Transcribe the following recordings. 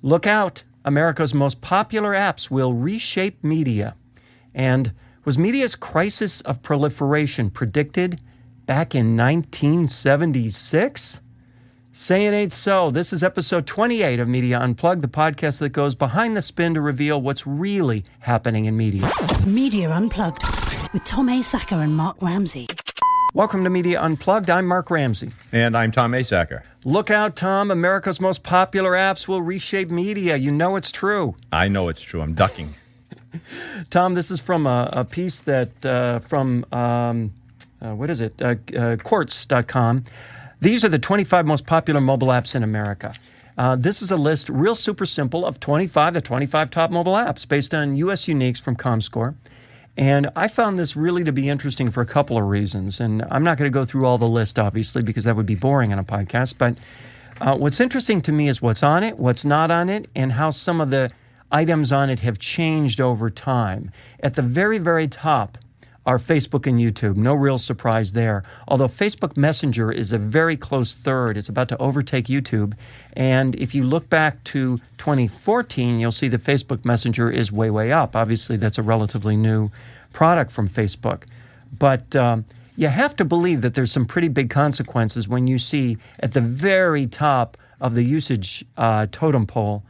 Look out, America's most popular apps will reshape media. And was media's crisis of proliferation predicted back in 1976? Say it ain't so. This is episode 28 of Media Unplugged, the podcast that goes behind the spin to reveal what's really happening in media. Media Unplugged with Tom Asacker and Mark Ramsey. Welcome to Media Unplugged. I'm Mark Ramsey. And I'm Tom Asacker. Look out, Tom. America's most popular apps will reshape media. You know it's true. I know it's true. I'm ducking. Tom, this is from a piece that Quartz.com. These are the 25 most popular mobile apps in America. This is a list, real super simple, of the 25 top mobile apps based on U.S. uniques from ComScore. And I found this really to be interesting for a couple of reasons. And I'm not going to go through all the list, obviously, because that would be boring on a podcast. But what's interesting to me is what's on it, what's not on it, and how some of the items on it have changed over time. At the very, very top are Facebook and YouTube. No real surprise there. Although Facebook Messenger is a very close third. It's about to overtake YouTube. And if you look back to 2014, you'll see that Facebook Messenger is way, way up. Obviously, that's a relatively new product from Facebook. But you have to believe that there's some pretty big consequences when you see at the very top of the usage totem pole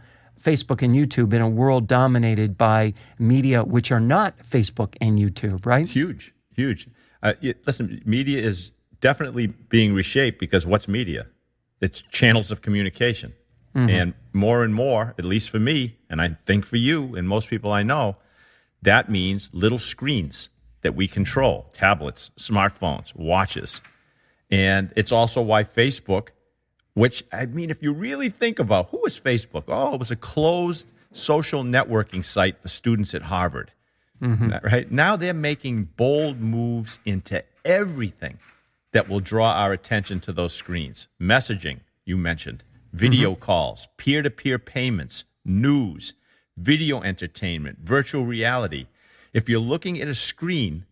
Facebook and YouTube in a world dominated by media which are not Facebook and YouTube, right? Huge. Listen, media is definitely being reshaped because what's media? It's channels of communication. Mm-hmm. And more, at least for me, and I think for you and most people I know, that means little screens that we control, tablets, smartphones, watches. And it's also why Facebook, which, I mean, if you really think about who was Facebook? Oh, it was a closed social networking site for students at Harvard. Mm-hmm. Right? Now they're making bold moves into everything that will draw our attention to those screens. Messaging, you mentioned, video calls, peer-to-peer payments, news, video entertainment, virtual reality. If you're looking at a screen,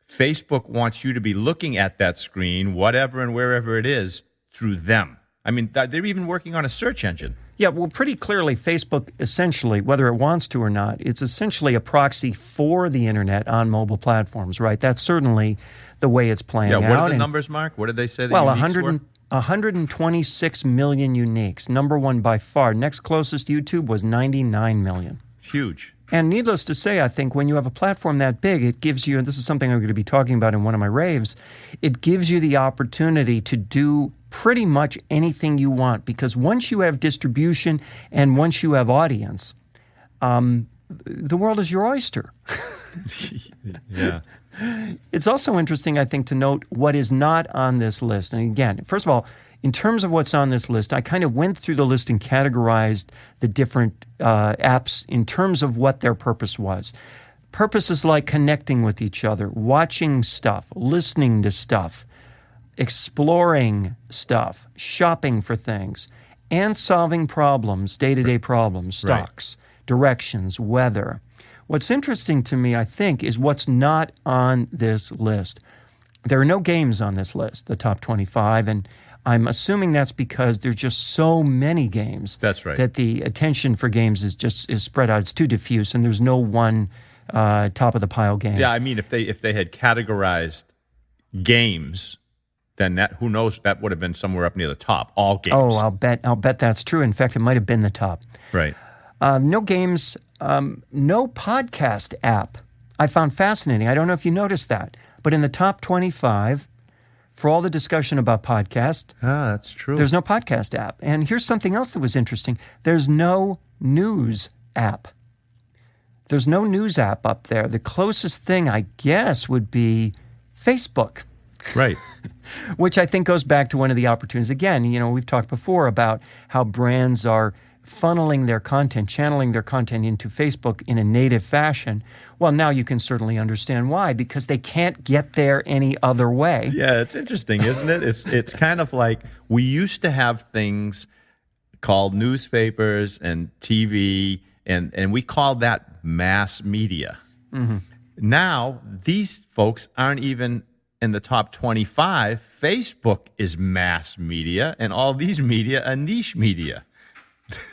Facebook wants you to be looking at that screen, whatever and wherever it is, through them. I mean, they're even working on a search engine. Yeah, well, pretty clearly, Facebook essentially, whether it wants to or not, it's essentially a proxy for the internet on mobile platforms, right? That's certainly the way it's playing out. Yeah, what are the numbers, Mark? What did they say the uniques were? 126 million uniques, number one by far. Next closest, YouTube, was 99 million. Huge. And needless to say, I think when you have a platform that big, it gives you, and this is something I'm going to be talking about in one of my raves, it gives you the opportunity to do pretty much anything you want, because once you have distribution and once you have audience, the world is your oyster. Yeah. It's also interesting, I think, to note what is not on this list. And again, first of all, in terms of what's on this list, I kind of went through the list and categorized the different apps in terms of what their purpose was. Purposes like connecting with each other, watching stuff, listening to stuff, exploring stuff, shopping for things, and solving problems, day-to-day problems, stocks, directions, weather. What's interesting to me, I think, is what's not on this list. There are no games on this list, the top 25, and I'm assuming that's because there's just so many games. That's right. That the attention for games is spread out. It's too diffuse, and there's no one top of the pile game. Yeah, I mean, if they had categorized games, then that, who knows, that would have been somewhere up near the top. All games. Oh, I'll bet that's true. In fact, it might have been the top. Right. No games, no podcast app. I found fascinating. I don't know if you noticed that, but in the top 25. For all the discussion about podcasts, that's true. There's no podcast app. And here's something else that was interesting. There's no news app. There's no news app up there. The closest thing, I guess, would be Facebook. Right. Which I think goes back to one of the opportunities. Again, you know, we've talked before about how brands are funneling their content, channeling their content into Facebook in a native fashion. Well, now you can certainly understand why, because they can't get there any other way. Yeah, it's interesting, isn't it? It's kind of like we used to have things called newspapers and TV, and we called that mass media. Mm-hmm. Now, these folks aren't even in the top 25. Facebook is mass media, and all these media are niche media.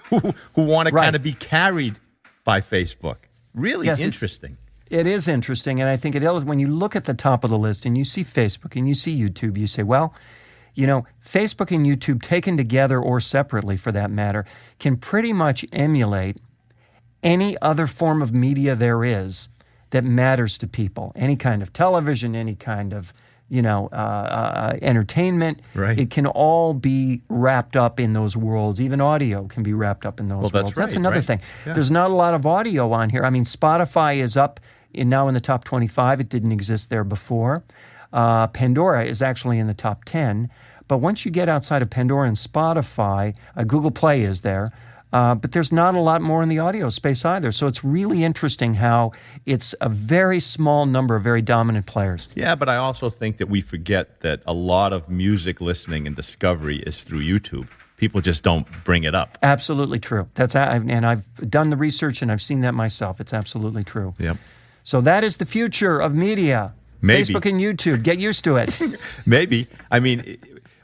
who want to Right. kind of be carried by Facebook. Really Yes, interesting. It is interesting, and I think when you look at the top of the list and you see Facebook and you see YouTube, you say, well, Facebook and YouTube taken together or separately for that matter can pretty much emulate any other form of media there is that matters to people. Any kind of television, any kind of entertainment. Right. It can all be wrapped up in those worlds. Even audio can be wrapped up in those That's worlds. right, That's another right. thing. Yeah. There's not a lot of audio on here. I mean, Spotify is up now in the top 25. It didn't exist there before. Pandora is actually in the top 10. But once you get outside of Pandora and Spotify, Google Play is there. But there's not a lot more in the audio space either. So it's really interesting how it's a very small number of very dominant players. Yeah, but I also think that we forget that a lot of music listening and discovery is through YouTube. People just don't bring it up. Absolutely true. And I've done the research and I've seen that myself. It's absolutely true. Yep. So that is the future of media. Maybe. Facebook and YouTube. Get used to it. Maybe. I mean,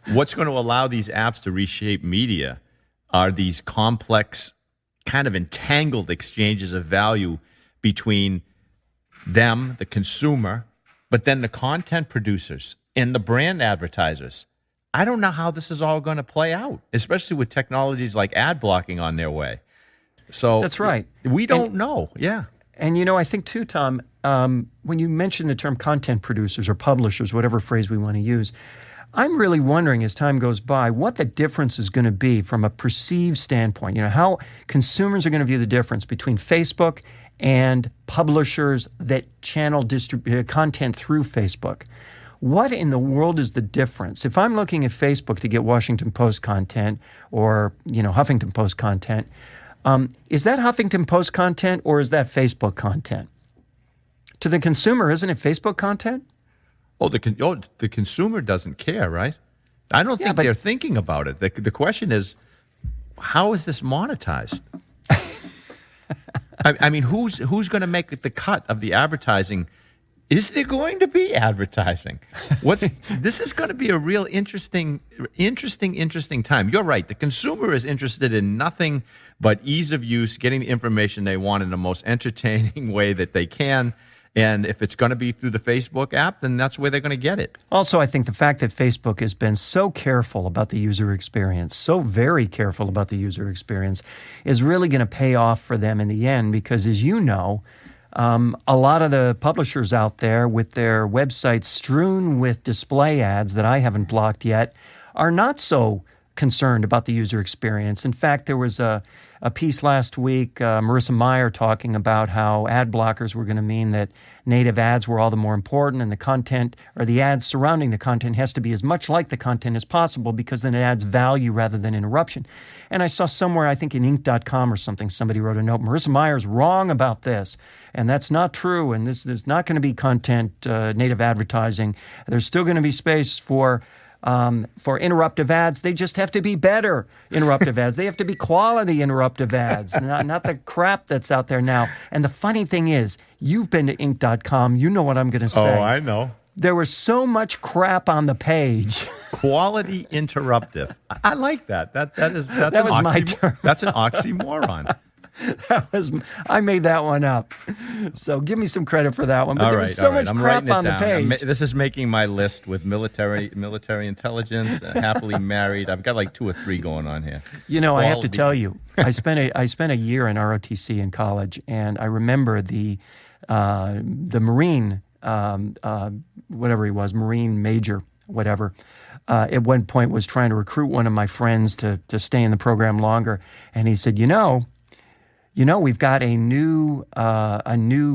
what's going to allow these apps to reshape media are these complex, kind of entangled exchanges of value between them, the consumer, but then the content producers and the brand advertisers. I don't know how this is all going to play out, especially with technologies like ad blocking on their way. So That's right. We don't know. Yeah. And I think too, Tom, when you mention the term content producers or publishers, whatever phrase we want to use, I'm really wondering as time goes by what the difference is going to be from a perceived standpoint. How consumers are going to view the difference between Facebook and publishers that channel content through Facebook. What in the world is the difference? If I'm looking at Facebook to get Washington Post content or Huffington Post content, is that Huffington Post content or is that Facebook content? To the consumer, isn't it Facebook content? The consumer doesn't care, right? I don't think they're thinking about it. The question is, how is this monetized? I mean, who's going to make the cut of the advertising? Is there going to be advertising? This is going to be a real interesting time. You're right. The consumer is interested in nothing but ease of use, getting the information they want in the most entertaining way that they can. And if it's going to be through the Facebook app, then that's where they're going to get it. Also, I think the fact that Facebook has been so careful about the user experience, so very careful about the user experience, is really going to pay off for them in the end because, as you know, a lot of the publishers out there with their websites strewn with display ads that I haven't blocked yet are not so concerned about the user experience. In fact, there was a piece last week, Marissa Meyer talking about how ad blockers were going to mean that native ads were all the more important and the content or the ads surrounding the content has to be as much like the content as possible because then it adds value rather than interruption. And I saw somewhere, I think in Inc.com or something, somebody wrote a note, Marissa Meyer's wrong about this. And that's not true. And there's not going to be content native advertising. There's still going to be space for interruptive ads. They just have to be better interruptive ads. They have to be quality interruptive ads, not the crap that's out there now. And the funny thing is, you've been to Inc.com. You know what I'm going to say. Oh, I know. There was so much crap on the page. Quality interruptive. I like that. That was my term. That's an oxymoron. I made that one up. So give me some credit for that one. But All there right, was so much I'm crap writing it on the down. page. This is making my list with military intelligence, happily married. I've got like 2 or 3 going on here. I have to tell you, I spent a year in ROTC in college, and I remember the Marine, whatever he was, Marine major, whatever. At one point was trying to recruit one of my friends to stay in the program longer, and he said, we've got a new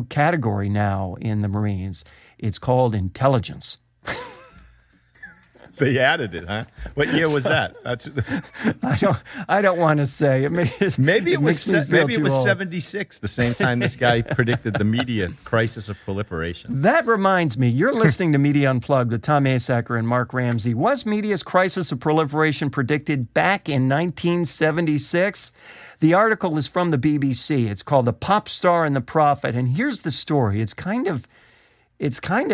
category now in the Marines. It's called intelligence. They added it, huh? What year was that? I don't want to say. Maybe it was 76, 76, the same time this guy predicted the media crisis of proliferation. That reminds me, you're listening to Media Unplugged with Tom Asacker and Mark Ramsey. Was media's crisis of proliferation predicted back in 1976? The article is from the BBC. It's called The Pop Star and the Prophet. And here's the story. It's kind of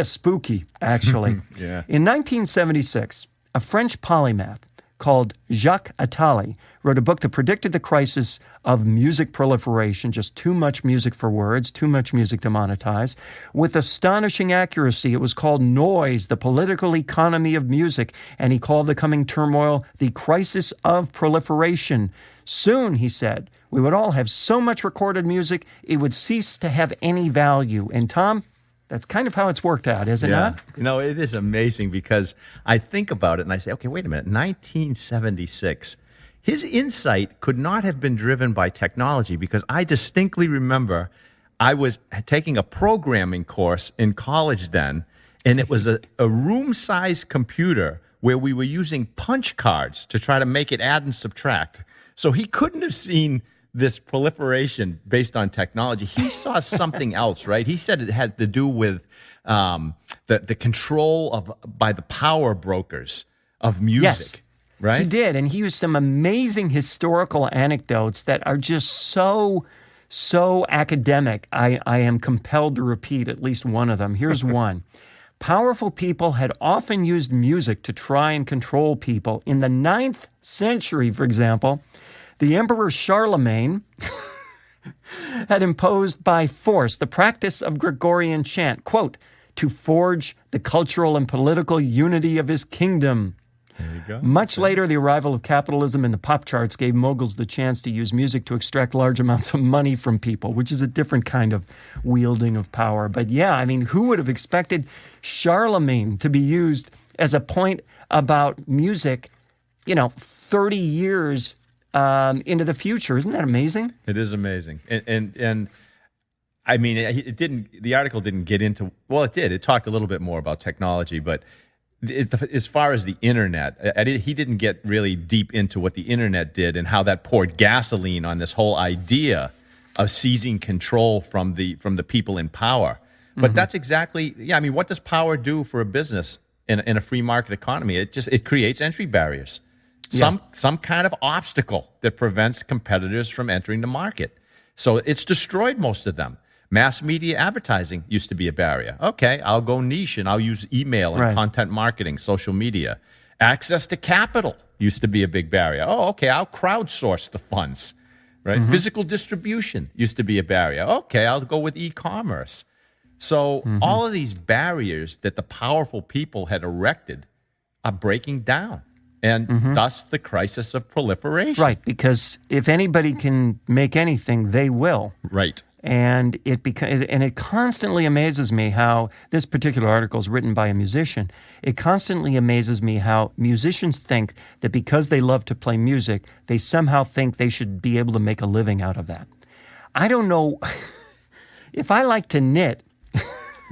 spooky, actually. Yeah. In 1976, a French polymath called Jacques Attali, wrote a book that predicted the crisis of music proliferation, just too much music for words, too much music to monetize. With astonishing accuracy, it was called Noise, the Political Economy of Music, and he called the coming turmoil the crisis of proliferation. Soon, he said, we would all have so much recorded music, it would cease to have any value. And Tom, that's kind of how it's worked out, is it not? It is amazing because I think about it and I say, okay, wait a minute, 1976. His insight could not have been driven by technology because I distinctly remember I was taking a programming course in college then, and it was a room-sized computer where we were using punch cards to try to make it add and subtract. So he couldn't have seen this proliferation based on technology. He saw something else, right? He said it had to do with the control by the power brokers of music. Yes, right? He did, and he used some amazing historical anecdotes that are just so academic. I am compelled to repeat at least one of them. Here's one. Powerful people had often used music to try and control people. In the 9th century, for example, the Emperor Charlemagne had imposed by force the practice of Gregorian chant, quote, to forge the cultural and political unity of his kingdom. There you go. Much later, the arrival of capitalism and the pop charts gave moguls the chance to use music to extract large amounts of money from people, which is a different kind of wielding of power. But yeah, I mean, who would have expected Charlemagne to be used as a point about music, 30 years into the future? Isn't that amazing? It is amazing. And I mean, it didn't. The article didn't get into. Well, it did. It talked a little bit more about technology, but as far as the internet, he didn't get really deep into what the internet did and how that poured gasoline on this whole idea of seizing control from the people in power. But that's exactly. Yeah, I mean, what does power do for a business in a free market economy? It creates entry barriers. Some kind of obstacle that prevents competitors from entering the market. So it's destroyed most of them. Mass media advertising used to be a barrier. Okay, I'll go niche and I'll use email and content marketing, social media. Access to capital used to be a big barrier. Oh, okay, I'll crowdsource the funds. Right? Physical distribution used to be a barrier. Okay, I'll go with e-commerce. So all of these barriers that the powerful people had erected are breaking down. And thus the crisis of proliferation. Right, because if anybody can make anything, they will. Right. And it constantly amazes me how this particular article is written by a musician. It constantly amazes me how musicians think that because they love to play music, they somehow think they should be able to make a living out of that. I don't know. If I like to knit.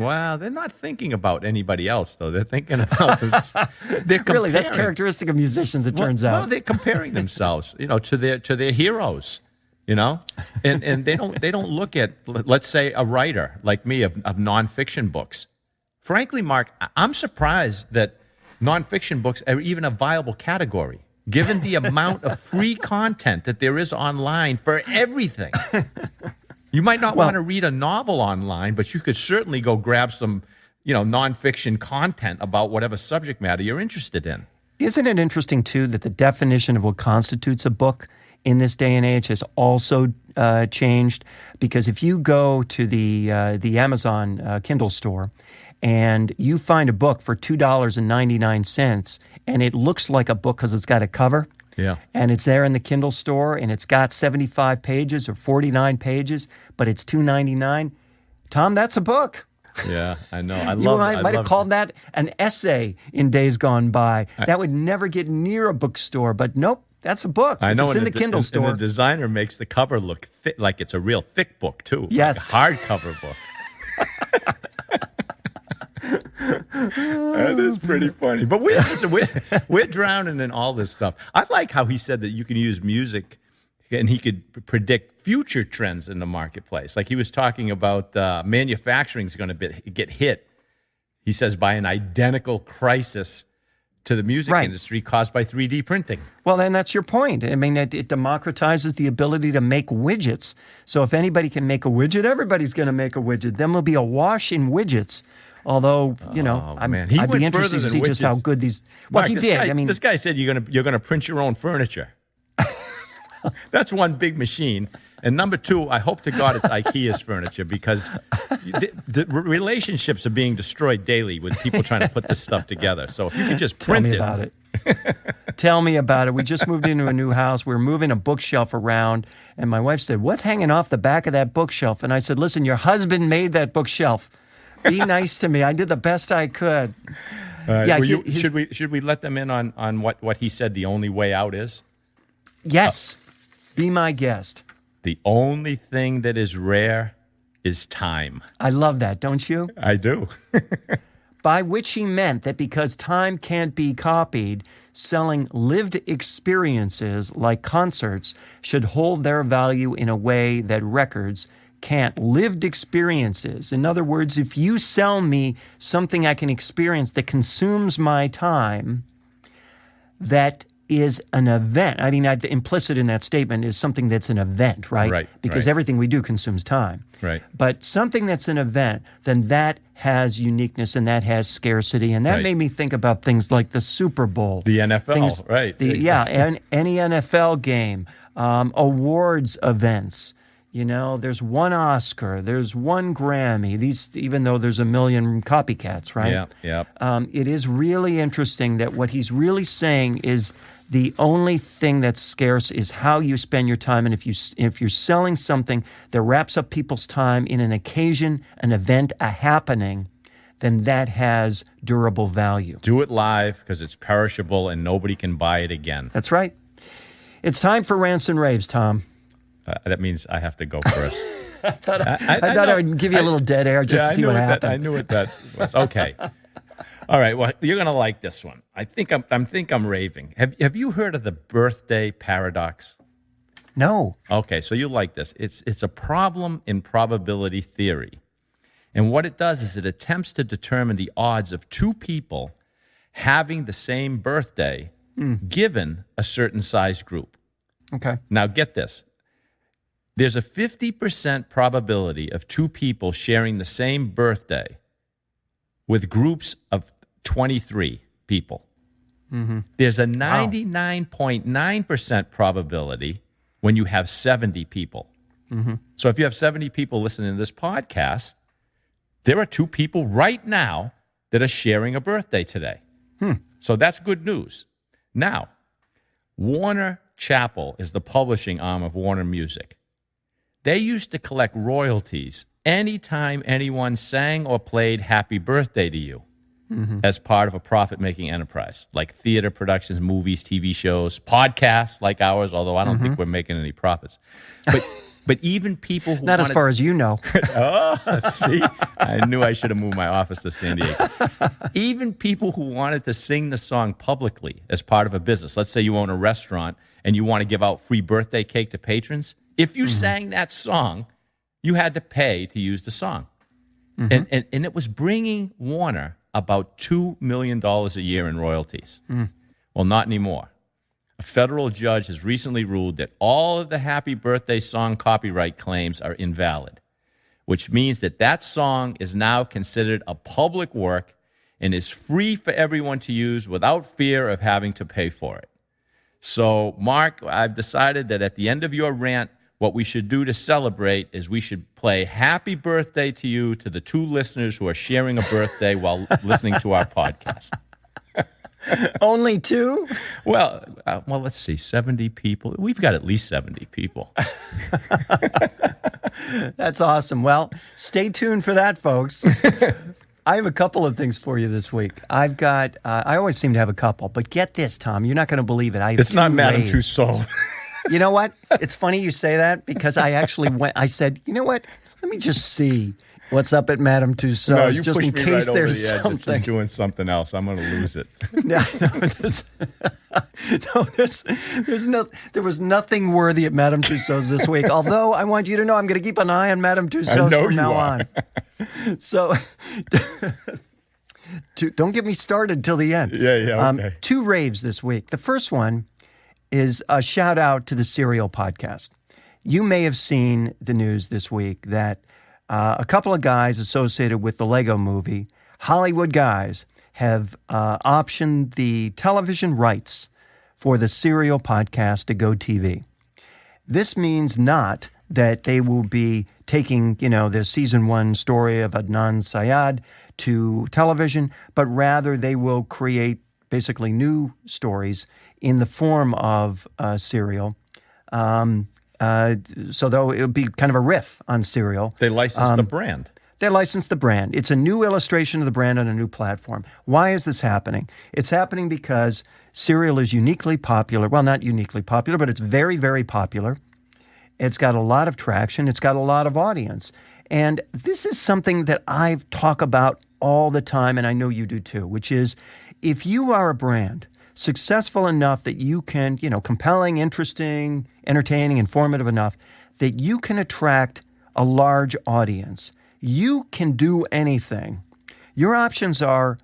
Well, they're not thinking about anybody else, though. They're thinking about really, that's characteristic of musicians, it turns out. Well, they're comparing themselves, to their heroes, and they don't look at, let's say, a writer like me of nonfiction books. Frankly, Mark, I'm surprised that nonfiction books are even a viable category, given the amount of free content that there is online for everything. You might not want to read a novel online, but you could certainly go grab some, nonfiction content about whatever subject matter you're interested in. Isn't it interesting, too, that the definition of what constitutes a book in this day and age has also changed? Because if you go to the Amazon Kindle store and you find a book for $2.99 and it looks like a book because it's got a cover, and it's there in the Kindle store, and it's got 75 pages or 49 pages, but it's $2.99. Tom, that's a book. Yeah, I know. You might have called that an essay in days gone by. That would never get near a bookstore, but nope, that's a book. I know. It's in the Kindle store. And the designer makes the cover look thick, like it's a real thick book, too. Yes. Like a hardcover book. That is pretty funny. But we're drowning in all this stuff. I like how he said that you can use music and he could predict future trends in the marketplace. Like he was talking about manufacturing is going to get hit, he says, by an identical crisis to the music Right. industry caused by 3D printing. Well, then that's your point. I mean, it democratizes the ability to make widgets. So if anybody can make a widget, everybody's going to make a widget. Then we'll be awash in widgets. Although, Man. He I'd went be interested further to see than just how widgets. good these. Well, Mark, he this did. Guy, I mean, this guy said you're gonna print your own furniture. That's one big machine. And number two, I hope to God it's IKEA's furniture, because the relationships are being destroyed daily with people trying to put this stuff together. So if you could just tell print me it. about it. Tell me about it. We just moved into a new house. We're moving a bookshelf around, and my wife said, "What's hanging off the back of that bookshelf?" And I said, "Listen, your husband made that bookshelf. Be nice to me. I did the best I could." Should we let them in on what he said the only way out is? Yes. Be my guest. The only thing that is rare is time. I love that, don't you? I do. By which he meant that because time can't be copied, selling lived experiences like concerts should hold their value in a way that records can't. Lived experiences. In other words, if you sell me something I can experience that consumes my time, that is an event. I mean, implicit in that statement is something that's an event, right? Right. Because everything we do consumes time. Right. But something that's an event, then that has uniqueness and that has scarcity. And that Right. made me think about things like the Super Bowl. The NFL, right. Yeah, and any NFL game, awards events. You know, there's one Oscar, there's one Grammy. Even though there's a million copycats, right? Yeah. It is really interesting that what he's really saying is the only thing that's scarce is how you spend your time. And if you're selling something that wraps up people's time in an occasion, an event, a happening, then that has durable value. Do it live because it's perishable and nobody can buy it again. That's right. It's time for rants and raves, Tom. That means I have to go first. I thought I would give you a little dead air just to see what happened. I knew what that was. Okay. All right. Well, you're gonna like this one. I think I'm raving. Have you heard of the birthday paradox? No. Okay, so you like this. It's a problem in probability theory, and what it does is it attempts to determine the odds of two people having the same birthday given a certain size group. Okay. Now get this. There's a 50% probability of two people sharing the same birthday with groups of 23 people. Mm-hmm. There's a 99.9% probability when you have 70 people. Mm-hmm. So if you have 70 people listening to this podcast, there are two people right now that are sharing a birthday today. So that's good news. Now, Warner Chappell is the publishing arm of Warner Music. They used to collect royalties anytime anyone sang or played Happy Birthday to You as part of a profit-making enterprise, like theater productions, movies, TV shows, podcasts like ours, although I don't think we're making any profits. But even people who Not as far as you know. See, I knew I should have moved my office to San Diego. Even people who wanted to sing the song publicly as part of a business, let's say you own a restaurant and you want to give out free birthday cake to patrons, if you sang that song, you had to pay to use the song. And it was bringing Warner about $2 million a year in royalties. Well, not anymore. A federal judge has recently ruled that all of the Happy Birthday song copyright claims are invalid, which means that song is now considered a public work and is free for everyone to use without fear of having to pay for it. So, Mark, I've decided that at the end of your rant, what we should do to celebrate is we should play Happy Birthday to You to the two listeners who are sharing a birthday while listening to our podcast. Only two? Well, let's see, 70 people. We've got at least 70 people. That's awesome. Well, stay tuned for that, folks. I have a couple of things for you this week. I've got, I always seem to have a couple, but get this, Tom. You're not going to believe it. It's not Madame Tussauds. You know what? It's funny you say that because I actually I said, you know what? Let me just see what's up at Madame Tussauds just in case there's something. She's doing something else. I'm going to lose it. There was nothing worthy at Madame Tussauds this week. Although I want you to know I'm going to keep an eye on Madame Tussauds from now on. So Don't get me started till the end. Yeah, okay. 2 raves this week. The first one is a shout out to the Serial podcast. You may have seen the news this week that a couple of guys associated with the Lego movie, Hollywood guys, have optioned the television rights for the Serial podcast to Go TV. This means not that they will be taking, the season 1 story of Adnan Syed to television, but rather they will create basically new stories in the form of Serial. So though it would be kind of a riff on Serial. They licensed the brand. They licensed the brand. It's a new illustration of the brand on a new platform. Why is this happening? It's happening because Serial is uniquely popular. Well, not uniquely popular, but it's very, very popular. It's got a lot of traction. It's got a lot of audience. And this is something that I've talked about all the time, and I know you do too, which is if you are a brand successful enough that you can, compelling, interesting, entertaining, informative enough that you can attract a large audience, you can do anything. Your options are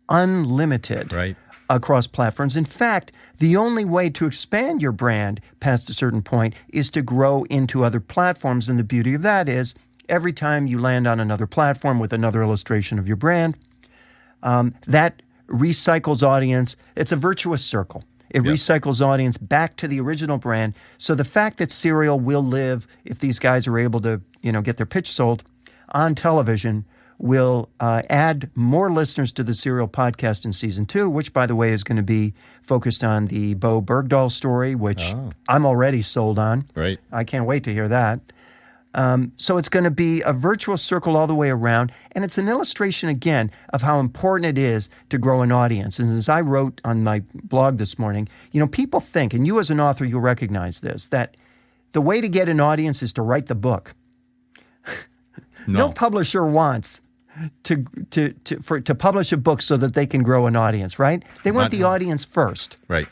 unlimited. Right. Across platforms. In fact, the only way to expand your brand past a certain point is to grow into other platforms. And the beauty of that is every time you land on another platform with another illustration of your brand, that recycles audience. It's a virtuous circle. It recycles audience back to the original brand. So the fact that Serial will live, if these guys are able to, get their pitch sold on television, will add more listeners to the Serial podcast in season 2, which, by the way, is going to be focused on the Bo Bergdahl story, which I'm already sold on. Right. I can't wait to hear that. So it's going to be a virtuous circle all the way around, and it's an illustration, again, of how important it is to grow an audience. And as I wrote on my blog this morning, people think, and you as an author, you'll recognize this, that the way to get an audience is to write the book. No publisher wants to publish a book so that they can grow an audience, right? They want the audience first. Right.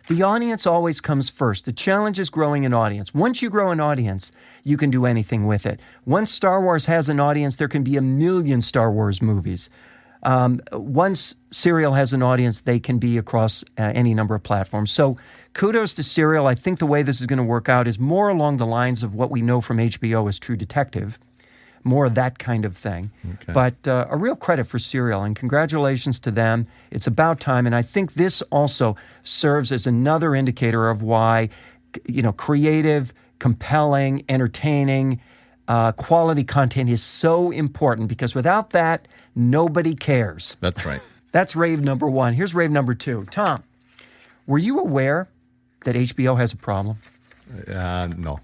The audience always comes first. The challenge is growing an audience. Once you grow an audience, you can do anything with it. Once Star Wars has an audience, there can be 1 million Star Wars movies. Once Serial has an audience, they can be across any number of platforms. So kudos to Serial. I think the way this is going to work out is more along the lines of what we know from HBO as True Detective. More of that kind of thing. Okay. But a real credit for Serial, and congratulations to them. It's about time, and I think this also serves as another indicator of why, creative, compelling, entertaining, quality content is so important, because without that, nobody cares. That's right. That's rave number 1. Here's rave number 2. Tom, were you aware that HBO has a problem? No.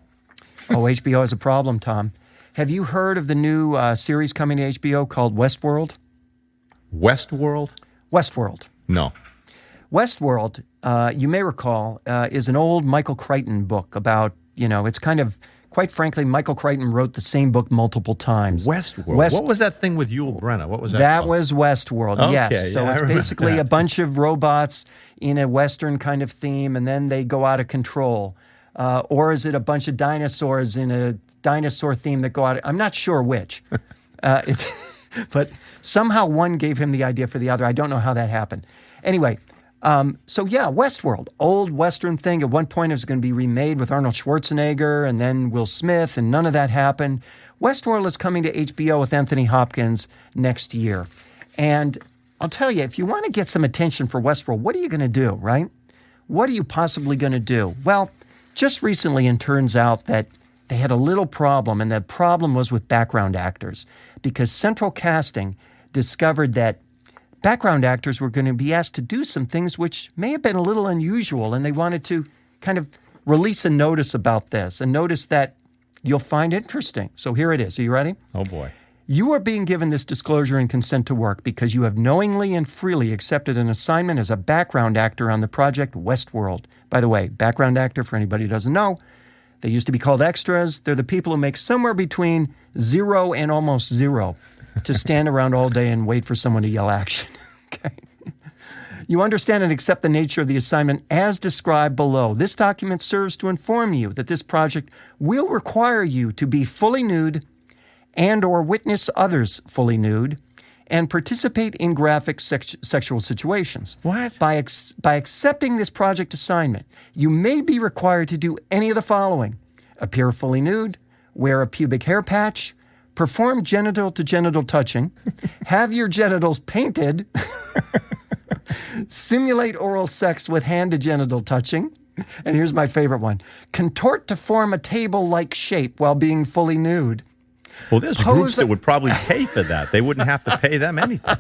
Oh, HBO has a problem, Tom. Have you heard of the new series coming to HBO called Westworld? Westworld? Westworld. No. Westworld, you may recall, is an old Michael Crichton book about, it's kind of, quite frankly, Michael Crichton wrote the same book multiple times. Westworld. What was that thing with Yul Brynner? What was that That called? was Westworld, Okay, yes. So yeah, it's basically a bunch of robots in a Western kind of theme, and then they go out of control. Or is it a bunch of dinosaurs in a dinosaur theme that go out? I'm not sure which. But somehow one gave him the idea for the other. I don't know how that happened. Anyway, Westworld, old Western thing. At one point it was going to be remade with Arnold Schwarzenegger and then Will Smith, and none of that happened. Westworld is coming to HBO with Anthony Hopkins next year. And I'll tell you, if you want to get some attention for Westworld, what are you going to do, right? What are you possibly going to do? Well, just recently it turns out that they had a little problem, and that problem was with background actors, because Central Casting discovered that background actors were going to be asked to do some things which may have been a little unusual, and they wanted to kind of release a notice about this, a notice that you'll find interesting. So here it is. Are you ready? Oh, boy. You are being given this disclosure and consent to work because you have knowingly and freely accepted an assignment as a background actor on the project Westworld. By the way, background actor, for anybody who doesn't know, they used to be called extras. They're the people who make somewhere between 0 and almost 0 to stand around all day and wait for someone to yell action. Okay. You understand and accept the nature of the assignment as described below. This document serves to inform you that this project will require you to be fully nude and or witness others fully nude and participate in graphic sexual situations. What? By accepting this project assignment, you may be required to do any of the following: appear fully nude, wear a pubic hair patch, perform genital-to-genital touching, have your genitals painted, simulate oral sex with hand-to-genital touching, and here's my favorite one: contort to form a table-like shape while being fully nude. Well, there's groups that would probably pay for that. They wouldn't have to pay them anything.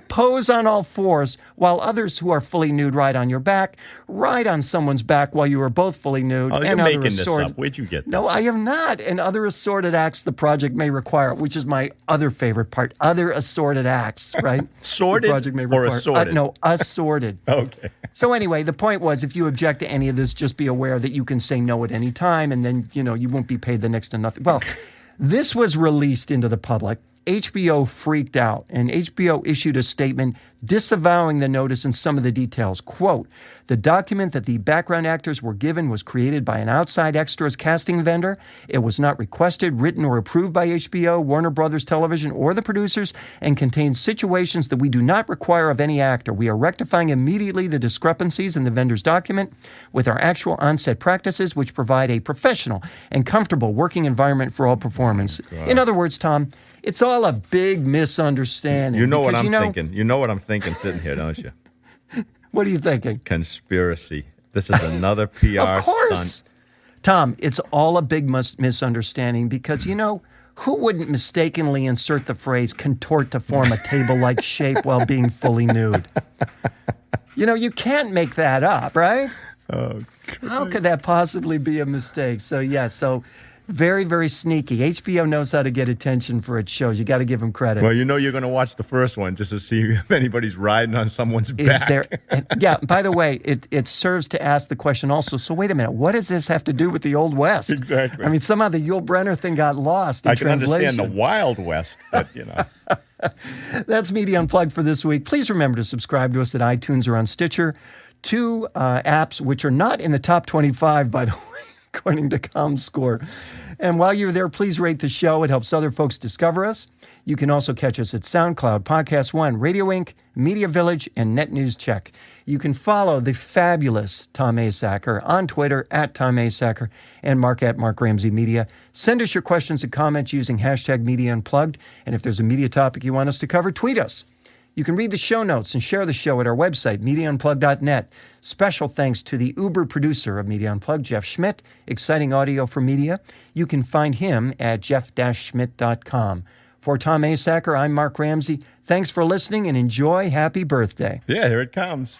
Pose on all fours while others who are fully nude ride on your back. Ride on someone's back while you are both fully nude. Oh, you're and making other this up. Where'd you get this? No, I am not. And other assorted acts the project may require, which is my other favorite part. Other assorted acts, right? Sorted the project may require. or assorted? No, assorted. Okay. So anyway, the point was, if you object to any of this, just be aware that you can say no at any time, and then, you won't be paid the next to nothing. Well, this was released into the public. HBO freaked out, and HBO issued a statement disavowing the notice and some of the details. Quote, "The document that the background actors were given was created by an outside extras casting vendor. It was not requested, written, or approved by HBO, Warner Brothers Television, or the producers, and contains situations that we do not require of any actor. We are rectifying immediately the discrepancies in the vendor's document with our actual on-set practices, which provide a professional and comfortable working environment for all performance." In other words, Tom, it's all a big misunderstanding. You know what I'm thinking. You know what I'm thinking sitting here, don't you? What are you thinking? Conspiracy. This is another PR Of course. stunt. Tom, it's all a big misunderstanding because, who wouldn't mistakenly insert the phrase contort to form a table-like shape while being fully nude? You can't make that up, right? Oh, How could that possibly be a mistake? So very, very sneaky. HBO knows how to get attention for its shows. You got to give them credit. Well, you're going to watch the first one just to see if anybody's riding on someone's back. Yeah, by the way, it serves to ask the question also, so wait a minute, what does this have to do with the Old West? Exactly. I mean, somehow the Yul Brynner thing got lost in I can translation. understand the Wild West, but, That's Media Unplugged for this week. Please remember to subscribe to us at iTunes or on Stitcher. Two apps which are not in the top 25, by the way, according to ComScore. And while you're there, please rate the show. It helps other folks discover us. You can also catch us at SoundCloud, Podcast One, Radio Inc., Media Village, and Net News Check. You can follow the fabulous Tom Asacker on Twitter at Tom Asacker and Mark at Mark Ramsey Media. Send us your questions and comments using hashtag Media Unplugged. And if there's a media topic you want us to cover, tweet us. You can read the show notes and share the show at our website, MediaUnplugged.net. Special thanks to the Uber producer of Media Unplugged, Jeff Schmidt, exciting audio for media. You can find him at jeff-schmidt.com. For Tom Asacker, I'm Mark Ramsey. Thanks for listening and enjoy. Happy birthday. yeah, here it comes.